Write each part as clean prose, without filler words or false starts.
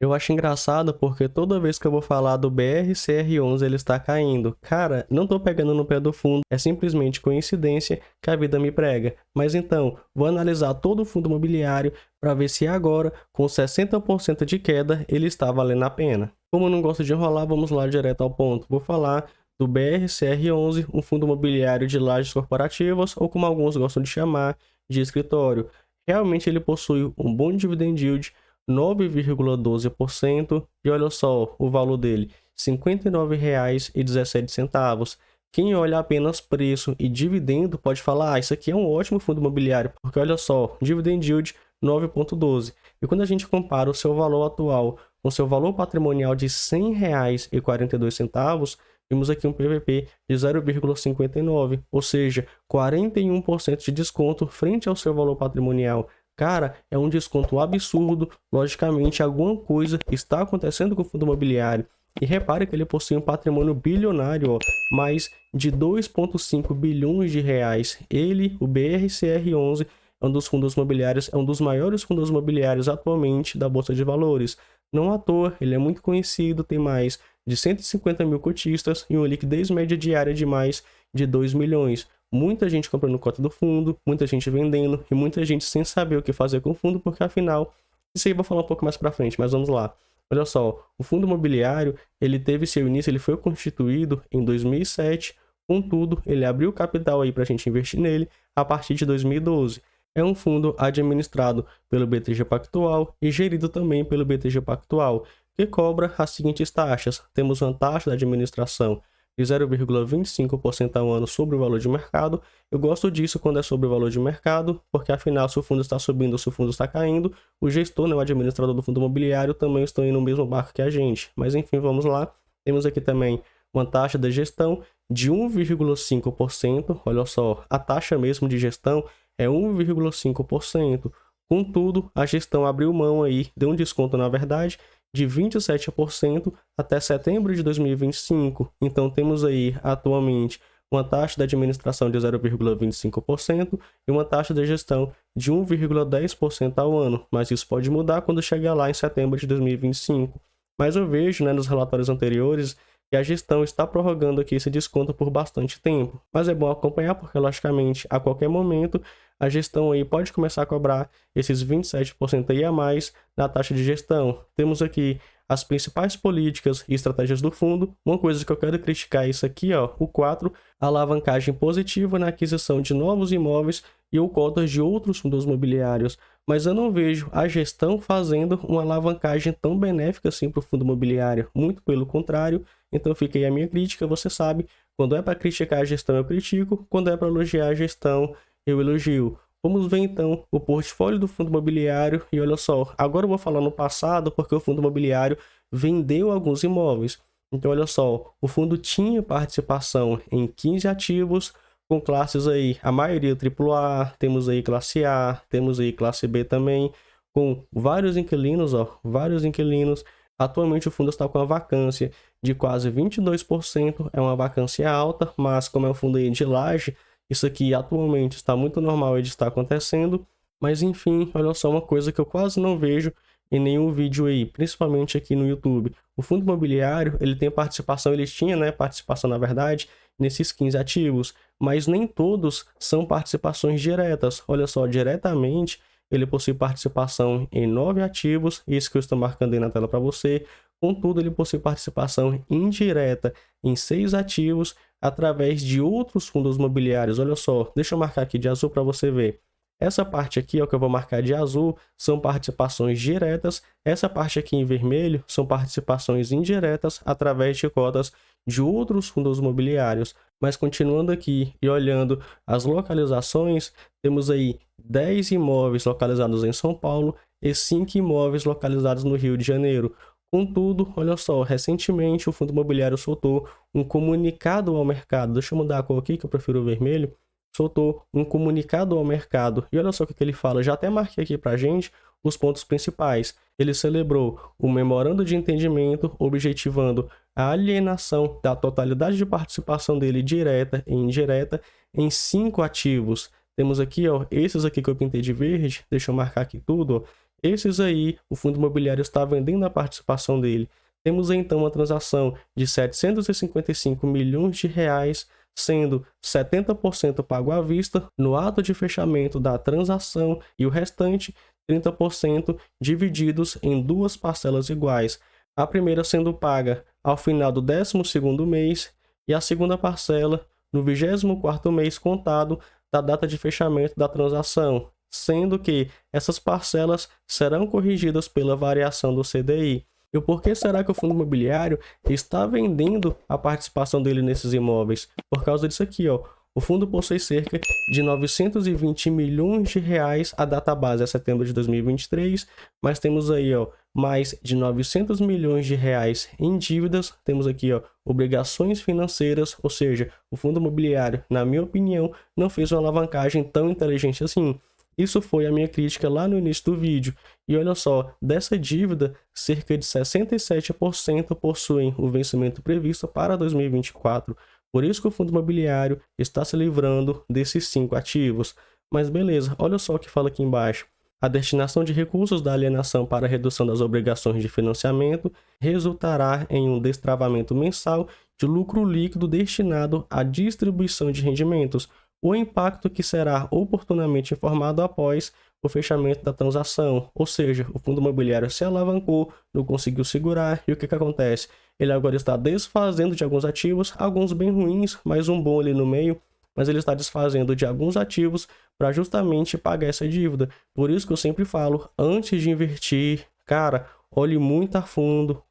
Eu acho engraçado porque toda vez que eu vou falar do BRCR11 ele está caindo. Cara, não tô pegando no pé do fundo, é simplesmente coincidência que a vida me prega. Mas então, vou analisar todo o fundo imobiliário para ver se agora, com 60% de queda, ele está valendo a pena. Como eu não gosto de enrolar, vamos lá direto ao ponto. Vou falar do BRCR11, um fundo imobiliário de lajes corporativas, ou como alguns gostam de chamar, de escritório. Realmente ele possui um bom dividend yield, 9,12%, e olha só o valor dele, R$ 59,17. Quem olha apenas preço e dividendo pode falar, isso aqui é um ótimo fundo imobiliário, porque olha só, dividend yield 9,12. E quando a gente compara o seu valor atual com o seu valor patrimonial de R$ 100,42, vimos aqui um PVP de 0,59, ou seja, 41% de desconto frente ao seu valor patrimonial. Cara, é um desconto absurdo. Logicamente, alguma coisa está acontecendo com o fundo imobiliário. E repare que ele possui um patrimônio bilionário, ó, mais de 2,5 bilhões de reais. Ele, o BRCR11, é um dos fundos imobiliários, é um dos maiores fundos imobiliários atualmente da Bolsa de Valores. Não à toa, ele é muito conhecido, tem mais de 150 mil cotistas e uma liquidez média diária de mais de 2 milhões. Muita gente comprando cota do fundo, muita gente vendendo e muita gente sem saber o que fazer com o fundo, porque afinal, isso aí eu vou falar um pouco mais para frente, mas vamos lá. Olha só, o fundo imobiliário, ele teve seu início, ele foi constituído em 2007, contudo, ele abriu capital aí para a gente investir nele a partir de 2012. É um fundo administrado pelo BTG Pactual e gerido também pelo BTG Pactual, que cobra as seguintes taxas. Temos uma taxa de administração de 0,25% ao ano sobre o valor de mercado. Eu gosto disso quando é sobre o valor de mercado, porque afinal, se o fundo está subindo ou se o fundo está caindo, o gestor, né, o administrador do fundo imobiliário, também estão indo no mesmo barco que a gente. Mas enfim, vamos lá. Temos aqui também uma taxa de gestão de 1,5%. Olha só, a taxa mesmo de gestão é 1,5%. Contudo, a gestão abriu mão aí, deu um desconto na verdade, de 27% até setembro de 2025. Então temos aí atualmente uma taxa de administração de 0,25% e uma taxa de gestão de 1,10% ao ano, mas isso pode mudar quando chegar lá em setembro de 2025. Mas eu vejo, né, nos relatórios anteriores que a gestão está prorrogando aqui esse desconto por bastante tempo. Mas é bom acompanhar porque, logicamente, a qualquer momento a gestão aí pode começar a cobrar esses 27% aí a mais na taxa de gestão. Temos aqui as principais políticas e estratégias do fundo. Uma coisa que eu quero criticar é isso aqui, ó, o 4, alavancagem positiva na aquisição de novos imóveis e ou cotas de outros fundos imobiliários. Mas eu não vejo a gestão fazendo uma alavancagem tão benéfica assim para o fundo imobiliário. Muito pelo contrário. Então fica aí a minha crítica, você sabe, quando é para criticar a gestão eu critico, quando é para elogiar a gestão eu elogio. Vamos ver então o portfólio do fundo imobiliário e olha só, agora eu vou falar no passado porque o fundo imobiliário vendeu alguns imóveis. Então olha só, o fundo tinha participação em 15 ativos com classes aí, a maioria AAA, temos aí classe A, temos aí classe B também, com vários inquilinos, ó, vários inquilinos. Atualmente o fundo está com uma vacância de quase 22%, é uma vacância alta, mas como é um fundo aí de laje, isso aqui atualmente está muito normal de estar acontecendo, mas enfim, olha só uma coisa que eu quase não vejo em nenhum vídeo aí, principalmente aqui no YouTube. O fundo imobiliário, ele tem participação, ele tinha, né, participação na verdade, nesses 15 ativos, mas nem todos são participações diretas. Olha só, diretamente ele possui participação em 9 ativos, isso que eu estou marcando aí na tela para você. Contudo, ele possui participação indireta em 6 ativos através de outros fundos imobiliários. Olha só, deixa eu marcar aqui de azul para você ver. Essa parte aqui, ó, que eu vou marcar de azul, são participações diretas. Essa parte aqui em vermelho são participações indiretas através de cotas de outros fundos imobiliários. Mas continuando aqui e olhando as localizações, temos aí 10 imóveis localizados em São Paulo e 5 imóveis localizados no Rio de Janeiro. Contudo, olha só, recentemente o fundo imobiliário soltou um comunicado ao mercado. Deixa eu mudar a cor aqui, que eu prefiro o vermelho. Soltou um comunicado ao mercado. E olha só o que ele fala. Já até marquei aqui pra gente os pontos principais. Ele celebrou o memorando de entendimento objetivando a alienação da totalidade de participação dele direta e indireta em 5 ativos. Temos aqui, ó, esses aqui que eu pintei de verde. Deixa eu marcar aqui tudo, ó. esses aí, o fundo imobiliário está vendendo a participação dele. Temos então uma transação de 755 milhões de reais, sendo 70% pago à vista no ato de fechamento da transação e o restante, 30%, divididos em duas parcelas iguais. A primeira sendo paga ao final do 12º mês e a segunda parcela no 24º mês contado da data de fechamento da transação, sendo que essas parcelas serão corrigidas pela variação do CDI. E o porquê será que o fundo imobiliário está vendendo a participação dele nesses imóveis? Por causa disso aqui, ó. O fundo possui cerca de 920 milhões de reais, a data base é setembro de 2023, mas temos aí, ó, mais de 900 milhões de reais em dívidas, temos aqui, ó, obrigações financeiras, ou seja, o fundo imobiliário, na minha opinião, não fez uma alavancagem tão inteligente assim. Isso foi a minha crítica lá no início do vídeo. E olha só, dessa dívida, cerca de 67% possuem o vencimento previsto para 2024. Por isso que o fundo imobiliário está se livrando desses 5 ativos. Mas beleza, olha só o que fala aqui embaixo. A destinação de recursos da alienação para a redução das obrigações de financiamento resultará em um destravamento mensal de lucro líquido destinado à distribuição de rendimentos, o impacto que será oportunamente informado após o fechamento da transação. Ou seja, o fundo imobiliário se alavancou, não conseguiu segurar, e o que acontece? Ele agora está desfazendo de alguns ativos, alguns bem ruins, mas um bom ali no meio, mas ele está desfazendo de alguns ativos para justamente pagar essa dívida. Por isso que eu sempre falo, antes de investir, cara, olhe muito a fundo,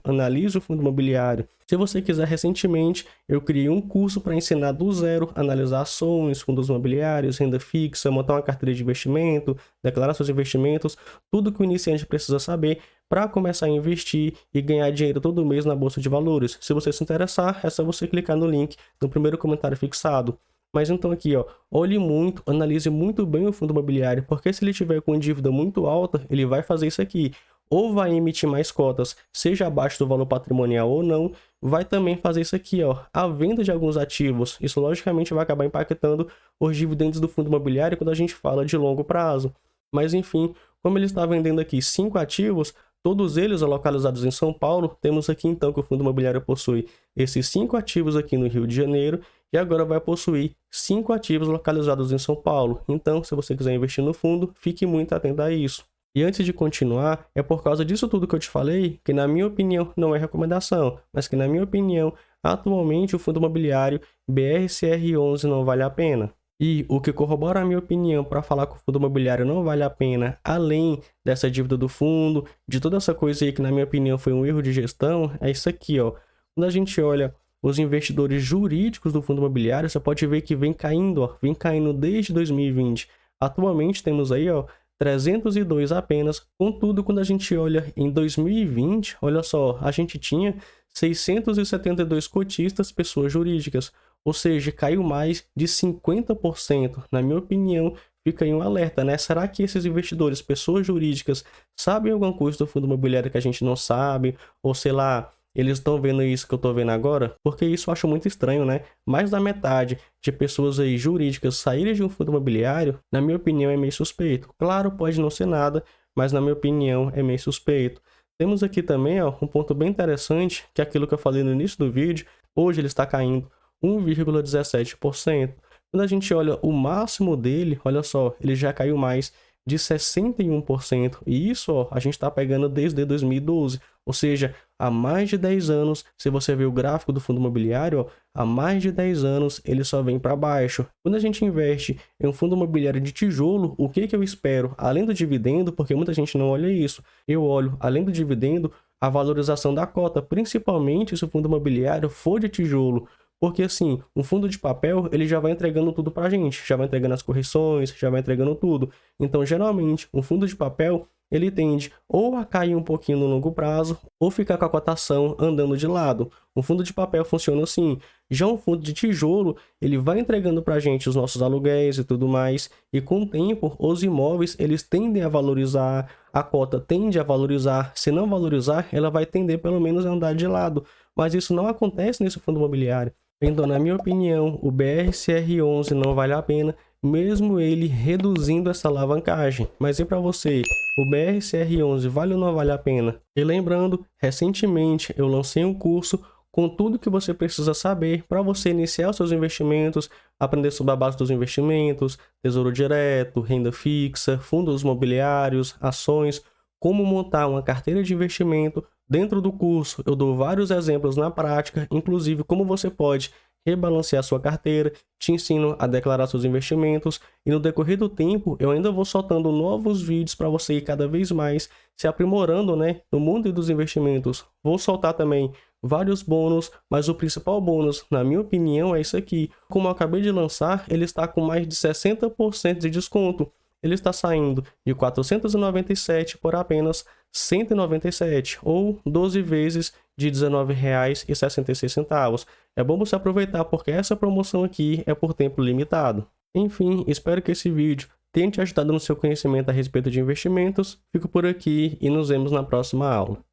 analise o fundo imobiliário. Se você quiser, recentemente eu criei um curso para ensinar do zero a analisar ações, fundos imobiliários, renda fixa, montar uma carteira de investimento, declarar seus investimentos, tudo que o iniciante precisa saber para começar a investir e ganhar dinheiro todo mês na bolsa de valores. Se você se interessar, é só você clicar no link no primeiro comentário fixado. Mas então aqui, ó, olhe muito, analise muito bem o fundo imobiliário, porque se ele tiver com dívida muito alta, ele vai fazer isso aqui. Ou vai emitir mais cotas, seja abaixo do valor patrimonial ou não, vai também fazer isso aqui, ó, a venda de alguns ativos. Isso logicamente vai acabar impactando os dividendos do fundo imobiliário quando a gente fala de longo prazo. Mas enfim, como ele está vendendo aqui 5 ativos, todos eles localizados em São Paulo, temos aqui então que o fundo imobiliário possui esses 5 ativos aqui no Rio de Janeiro e agora vai possuir 5 ativos localizados em São Paulo. Então, se você quiser investir no fundo, fique muito atento a isso. E antes de continuar, é por causa disso tudo que eu te falei, que na minha opinião não é recomendação, mas que na minha opinião, atualmente o fundo imobiliário BRCR11 não vale a pena. E o que corrobora a minha opinião para falar que o fundo imobiliário não vale a pena, além dessa dívida do fundo, de toda essa coisa aí que na minha opinião foi um erro de gestão, é isso aqui, ó. Quando a gente olha os investidores jurídicos do fundo imobiliário, você pode ver que vem caindo, ó, vem caindo desde 2020. Atualmente temos aí, ó, 302 apenas. Contudo, quando a gente olha em 2020, olha só, a gente tinha 672 cotistas, pessoas jurídicas, ou seja, caiu mais de 50%. Na minha opinião, fica aí um alerta, né? Será que esses investidores, pessoas jurídicas, sabem alguma coisa do fundo imobiliário que a gente não sabe? Ou sei lá, eles estão vendo isso que eu estou vendo agora? Porque isso eu acho muito estranho, né? Mais da metade de pessoas aí jurídicas saírem de um fundo imobiliário, na minha opinião, é meio suspeito. Claro, pode não ser nada, mas na minha opinião é meio suspeito. Temos aqui também, ó, um ponto bem interessante, que é aquilo que eu falei no início do vídeo. Hoje ele está caindo 1,17%. Quando a gente olha o máximo dele, olha só, ele já caiu mais de 61%. E isso, ó, a gente está pegando desde 2012. Ou seja, há mais de 10 anos, se você ver o gráfico do fundo imobiliário, ó, há mais de 10 anos ele só vem para baixo. Quando a gente investe em um fundo imobiliário de tijolo, o que eu espero? Além do dividendo, porque muita gente não olha isso, eu olho, além do dividendo, a valorização da cota, principalmente se o fundo imobiliário for de tijolo. Porque assim, um fundo de papel, ele já vai entregando tudo pra gente, já vai entregando as correções, já vai entregando tudo. Então, geralmente, um fundo de papel, ele tende ou a cair um pouquinho no longo prazo, ou ficar com a cotação andando de lado. Um fundo de papel funciona assim. Já um fundo de tijolo, ele vai entregando pra gente os nossos aluguéis e tudo mais, e com o tempo, os imóveis, eles tendem a valorizar, a cota tende a valorizar. Se não valorizar, ela vai tender pelo menos a andar de lado. Mas isso não acontece nesse fundo imobiliário. Então, na minha opinião, o BRCR11 não vale a pena. mesmo ele reduzindo essa alavancagem. Mas e para você? O BRCR11 vale ou não vale a pena? E lembrando, recentemente eu lancei um curso com tudo que você precisa saber para você iniciar os seus investimentos, aprender sobre a base dos investimentos, tesouro direto, renda fixa, fundos imobiliários, ações, como montar uma carteira de investimento. Dentro do curso eu dou vários exemplos na prática, inclusive como você pode rebalancear sua carteira, te ensino a declarar seus investimentos e no decorrer do tempo eu ainda vou soltando novos vídeos para você ir cada vez mais se aprimorando, né, no mundo dos investimentos. Vou soltar também vários bônus, mas o principal bônus, na minha opinião, é isso aqui. Como eu acabei de lançar, ele está com mais de 60% de desconto. Ele está saindo de 497 por apenas 197, ou 12 vezes de R$ 19,66. É bom você aproveitar porque essa promoção aqui é por tempo limitado. Enfim, espero que esse vídeo tenha te ajudado no seu conhecimento a respeito de investimentos. Fico por aqui e nos vemos na próxima aula.